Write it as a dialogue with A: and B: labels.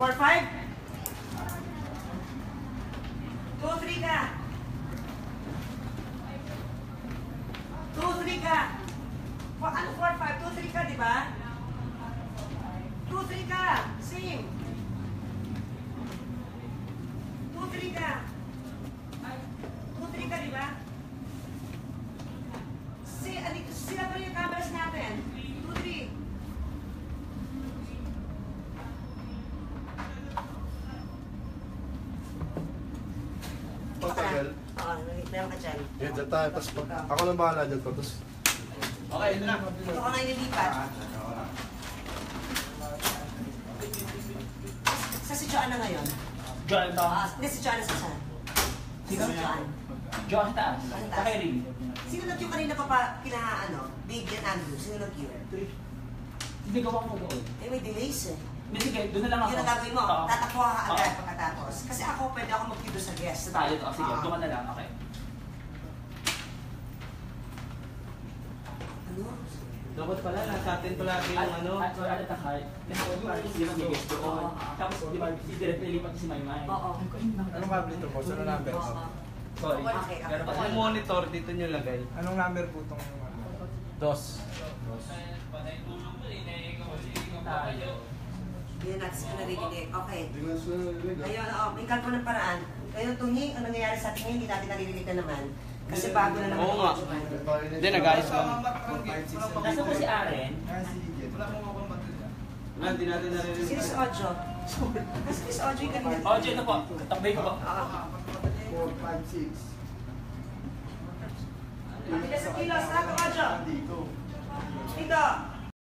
A: 4-5? 2-3 ka. 2-3 ka. Ano 4-5? 2-3 ka, di ba? 2-3 ka. Same. 2-3 ka. 2-3 ka, di ba? Sila pa rin yung cameras natin. 2-3.
B: Pagtagal.
A: Oo, meron ka dyan.
B: Yan, dyan tayo. Tapos ako lang bahala dyan. Tapos
C: Okay, ito na.
A: Ito ka na inilipat. Sa si Joanna ngayon?
C: Joan to.
A: Hindi, si Joanna sa saan? Si Joanna.
C: Joan sa taas.
A: Ang
C: Sa
A: taas.
C: Kairing.
A: Sino nag-queue kanina pa Big and Andrew? Sino nag-queue?
C: Hindi ko pa doon.
A: Eh, may delays eh.
C: Hindi, sige, doon na lang ako.
A: Yun ang gagawin mo.
C: Oo.
A: Tatakbo ka agad
C: Oo.
A: pagkatapos. Kasi ako, pwede ako mag-queue doon sa guest.
C: Sa tayo to. Sige,
A: Oo.
C: doon ka na lang. Okay.
A: Ano?
D: Dapat pala, nasa atin palagi yung ano.
C: At sorry, at heart. Kasi hindi mag-guest doon. Tapos, di ba, si Direk nilipat si Maymay.
A: Oo.
B: anong cable ito po? Saan na number?
A: Oo.
C: Sorry.
A: Okay, okay.
C: Pero
D: Pag yung monitor, dito nyo lagay.
B: Anong number po itong
D: Dos.
C: tayo.
A: Hindi na natin sila naririnig. Okay. Ngayon, may kalpo ng paraan. Ngayon, tungi, ang nangyayari sa atin ngayon, hindi natin naririnig na naman. Kasi bago na naman.
D: Oo nga. Hindi, nag-ayos lang.
C: Nasa po si Aren?
D: Hindi natin narinig.
A: Sino si Ojo? Kasi si Ojo yung kanina.
C: Oh, dyan na po. Takbay ko po.
B: 4, 5, 6.
A: Mabilis sa kilos, ha? Ojo? Dito.